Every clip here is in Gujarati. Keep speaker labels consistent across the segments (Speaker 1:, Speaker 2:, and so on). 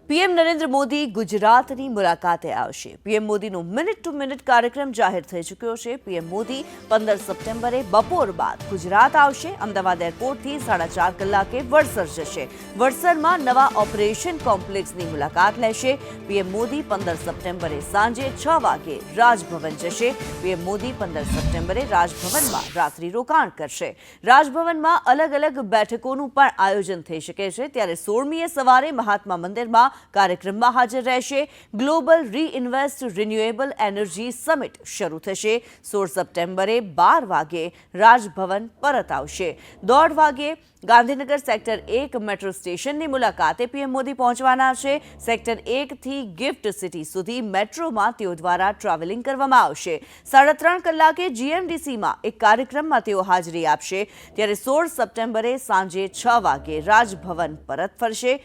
Speaker 1: પીએમ નરેન્દ્ર મોદી ગુજરાતની મુલાકાતે આવશે। પીએમ મોદીનો મિનિટ ટુ મિનિટ કાર્યક્રમ જાહેર થઈ ચૂક્યો છે। પીએમ મોદી 15 સપ્ટેમ્બરે બપોર બાદ ગુજરાત આવશે। અમદાવાદ એરપોર્ટથી 4.5 કલાકે વડસર જશે। વડસરમાં નવા ઓપરેશન કોમ્પ્લેક્સની મુલાકાત લેશે। પીએમ મોદી 15 સપ્ટેમ્બરે સાંજે 6 વાગે રાજભવન જશે। પીએમ મોદી 15 સપ્ટેમ્બરે રાજભવનમાં રાત્રિ રોકાણ કરશે। રાજભવનમાં અલગ અલગ બેઠકોનું પણ આયોજન થઈ શકે છે। ત્યારે 16મીએ સવારે મહાત્મા મંદિરમાં કાર્યક્રમમાં હાજર રહેશે। Global reinvest renewable energy summit શરૂ થશે। 16 સપ્ટેમ્બરે 12 વાગે રાજભવન પરત આવશે। 1:30 વાગે ગાંધીનગર સેક્ટર 1 મેટ્રો સ્ટેશનની મુલાકાતે પીએમ મોદી પહોંચવાના છે। સેક્ટર 1 થી ગિફ્ટ સિટી સુધી મેટ્રોમાં તેઓ દ્વારા ટ્રાવેલિંગ કરવામાં આવશે। 3.5 કલાકે જીએમડીસીમાં એક કાર્યક્રમમાં તેઓ હાજરી આપશે। ત્યારે 16 સપ્ટેમ્બરે સાંજે 6 વાગે રાજભવન પરત ફરશે।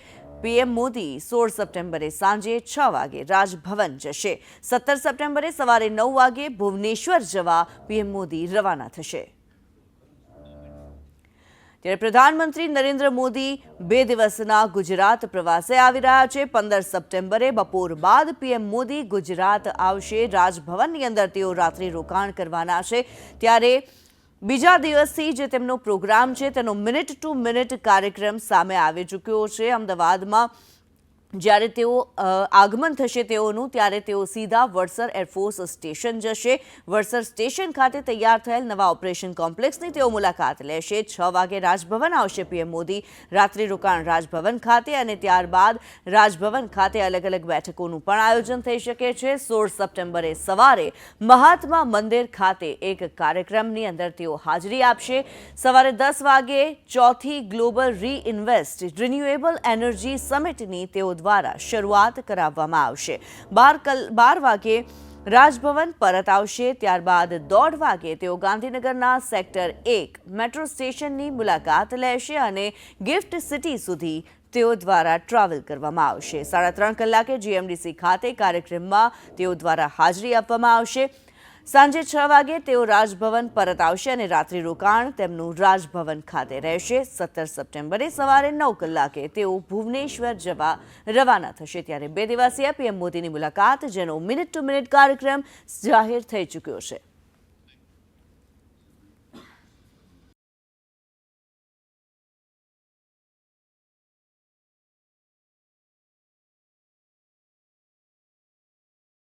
Speaker 1: પીએમ મોદી 16 સપ્ટેમ્બરે સાંજે 6 વાગે રાજભવન જશે। 17 સપ્ટેમ્બરે સવારે 9 વાગે ભુવનેશ્વર જવા પીએમ મોદી રવાના થશે। ત્યારે પ્રધાનમંત્રી નરેન્દ્ર મોદી 2 દિવસના ગુજરાત પ્રવાસે આવી રહ્યા છે। 15 સપ્ટેમ્બરે બપોર બાદ પીએમ મોદી ગુજરાત આવશે। રાજભવનની અંદર તેઓ રાત્રિ રોકાણ કરવાના છે। ત્યારે બીજા દિવસથી જે તેમનો પ્રોગ્રામ છે તેનો મિનિટ ટુ મિનિટ કાર્યક્રમ સામે આવી ચૂક્યો છે। અમદાવાદમાં જ્યારે તેઓ આગમન થશે તેઓનું ત્યારે તેઓ સીધા વડસર એરફોર્સ સ્ટેશન જશે। વડસર સ્ટેશન ખાતે તૈયાર થયેલ નવા ઓપરેશન કોમ્પ્લેક્સની તેઓ મુલાકાત લેશે। 6 વાગે રાજભવન આવશે પીએમ મોદી। રાત્રિ રોકાણ રાજભવન ખાતે અને ત્યારબાદ રાજભવન ખાતે અલગ અલગ બેઠકોનું પણ આયોજન થઈ શકે છે। 16 સપ્ટેમ્બરે સવારે મહાત્મા મંદિર ખાતે એક કાર્યક્રમની અંદર તેઓ હાજરી આપશે। સવારે 10 વાગે ચોથી ગ્લોબલ રીઇન્વેસ્ટ રિન્યુએબલ એનર્જી સમિટની તેઓ દ્વારા શરૂઆત કરાવવામાં આવશે। 12 વાગે રાજભવન પરત આવશે। ત્યારબાદ 1:30 વાગે તેઓ ગાંધીનગરના સેક્ટર 1 મેટ્રો સ્ટેશનની મુલાકાત લેશે અને ગિફ્ટ સિટી સુધી તેઓ દ્વારા ટ્રાવેલ કરવામાં આવશે। 3.5 કલાકે જીએમડીસી ખાતે કાર્યક્રમમાં તેઓ દ્વારા હાજરી આપવામાં આવશે। સાંજે 6 વાગે તેઓ રાજભવન પરત આવશે અને રાત્રિ રોકાણ તેમનું રાજભવન ખાતે રહેશે। 17 સપ્ટેમ્બરે સવારે 9 કલાકે તેઓ ભુવનેશ્વર જવા રવાના થશે। ત્યારે 2 દિવસીય પીએમ મોદીની મુલાકાત જેનો મિનિટ ટુ મિનિટ કાર્યક્રમ જાહેર થઈ ચૂક્યો છે।